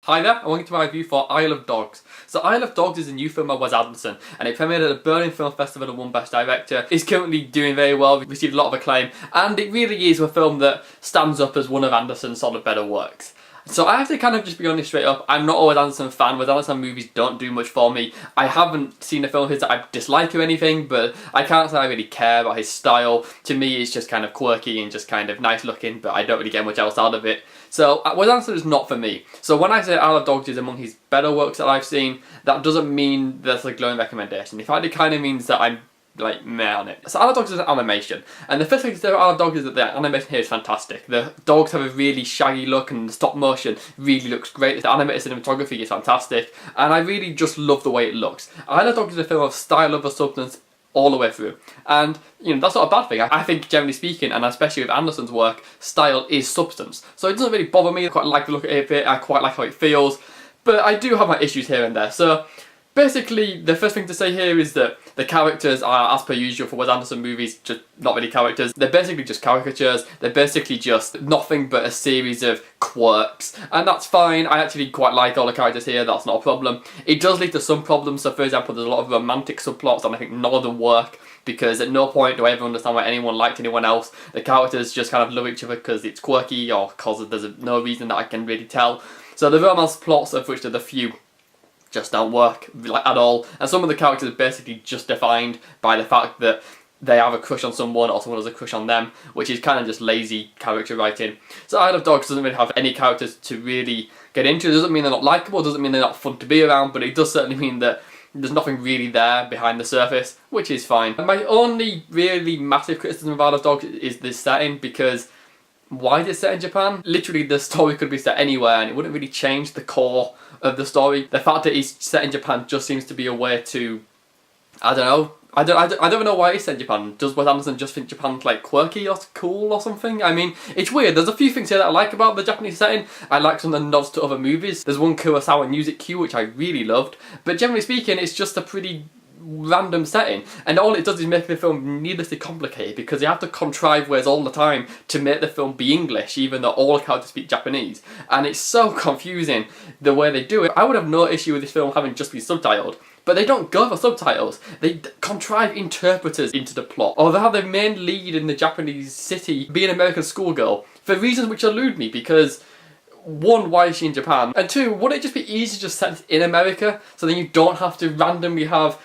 Hi there, and welcome to my review for Isle of Dogs. So Isle of Dogs is a new film by Wes Anderson, and it premiered at the Berlin Film Festival and won Best Director. It's currently doing very well, received a lot of acclaim, and it really is a film that stands up as one of Anderson's sort of better works. So I have to kind of just be honest straight up, I'm not a Wes Anderson fan. Wes Anderson movies don't do much for me. I haven't seen a film of his that I dislike or anything, but I can't say I really care about his style. To me, it's just kind of quirky and just kind of nice looking, but I don't really get much else out of it. So Wes Anderson is not for me. So when I say Isle of Dogs is among his better works that I've seen, that doesn't mean that's a glowing recommendation. In fact, it kind of means that I'm like meh on it. So Isle of Dogs is an animation, and the first thing to say about Isle of Dogs is that the animation here is fantastic. The dogs have a really shaggy look, and the stop motion really looks great. The animated cinematography is fantastic, and I really just love the way it looks. Isle of Dogs is a film of style over substance all the way through, and you know, that's not a bad thing. I think generally speaking, and especially with Anderson's work, style is substance, so it doesn't really bother me. I quite like the look of it, I quite like how it feels, but I do have my issues here and there. So basically, the first thing to say here is that the characters are, as per usual for Wes Anderson movies, just not really characters. They're basically just caricatures. They're basically just nothing but a series of quirks, and that's fine. I actually quite like all the characters here, that's not a problem. It does lead to some problems, so for example, there's a lot of romantic subplots, and I think none of them work, because at no point do I ever understand why anyone liked anyone else. The characters just kind of love each other because it's quirky, or because there's no reason that I can really tell. So the romance plots, of which there are a few, just don't work like at all, and some of the characters are basically just defined by the fact that they have a crush on someone or someone has a crush on them, which is kind of just lazy character writing. So Isle of Dogs doesn't really have any characters to really get into. It doesn't mean they're not likeable, doesn't mean they're not fun to be around, but it does certainly mean that there's nothing really there behind the surface, which is fine. And my only really massive criticism of Isle of Dogs is this setting, because why is it set in Japan? Literally, the story could be set anywhere and it wouldn't really change the core of the story. The fact that it's set in Japan just seems to be a way to, I don't know. I don't know why it's set in Japan. Does Wes Anderson just think Japan's like quirky or cool or something? I mean, it's weird. There's a few things here that I like about the Japanese setting. I like some of the nods to other movies. There's one Kurosawa music cue which I really loved. But generally speaking, it's just a pretty random setting, and all it does is make the film needlessly complicated, because you have to contrive ways all the time to make the film be English, even though all the characters speak Japanese, and it's so confusing the way they do it. I would have no issue with this film having just been subtitled, but they don't go for subtitles. They contrive interpreters into the plot, or they have the main lead in the Japanese city be an American schoolgirl for reasons which elude me, because one, why is she in Japan? And two, wouldn't it just be easy to just set it in America, so then you don't have to randomly have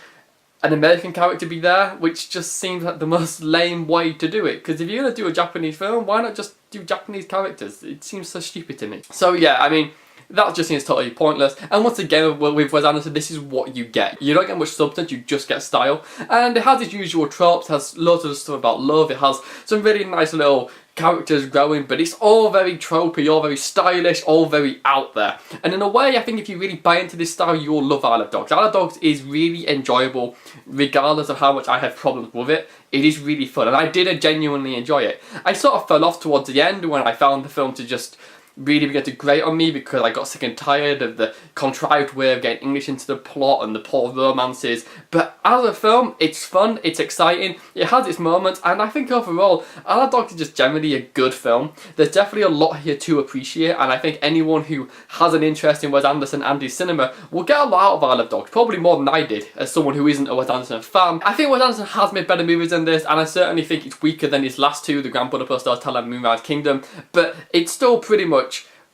an American character be there, which just seems like the most lame way to do it. Because if you're going to do a Japanese film, why not just do Japanese characters? It seems so stupid to me. So yeah, I mean, that just seems totally pointless. And once again, with Wes Anderson, this is what you get. You don't get much substance, you just get style. And it has its usual tropes, it has loads of stuff about love, it has some really nice little characters growing, but it's all very tropey, all very stylish, all very out there. And in a way, I think if you really buy into this style, you'll love Isle of Dogs. Isle of Dogs is really enjoyable, regardless of how much I have problems with it. It is really fun, and I did genuinely enjoy it. I sort of fell off towards the end when I found the film to just really began to grate on me, because I got sick and tired of the contrived way of getting English into the plot and the poor romances. But as a film, it's fun, it's exciting, it has its moments, and I think overall, Isle of Dogs is just generally a good film. There's definitely a lot here to appreciate, and I think anyone who has an interest in Wes Anderson and his cinema will get a lot out of Isle of Dogs, probably more than I did, as someone who isn't a Wes Anderson fan. I think Wes Anderson has made better movies than this, and I certainly think it's weaker than his last two, The Grand Budapest Hotel and Moonrise Kingdom, but it's still pretty much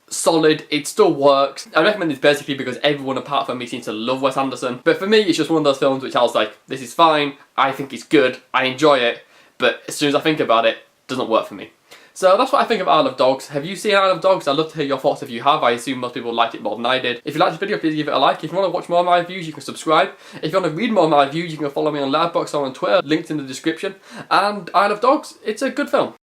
solid, it still works. I recommend this basically because everyone apart from me seems to love Wes Anderson, but for me it's just one of those films which I was like, this is fine, I think it's good, I enjoy it, but as soon as I think about it, it doesn't work for me. So that's what I think of Isle of Dogs. Have you seen Isle of Dogs? I'd love to hear your thoughts if you have. I assume most people liked it more than I did. If you liked this video, please give it a like. If you want to watch more of my reviews, you can subscribe. If you want to read more of my reviews, you can follow me on Letterboxd or on Twitter, linked in the description. And Isle of Dogs, it's a good film.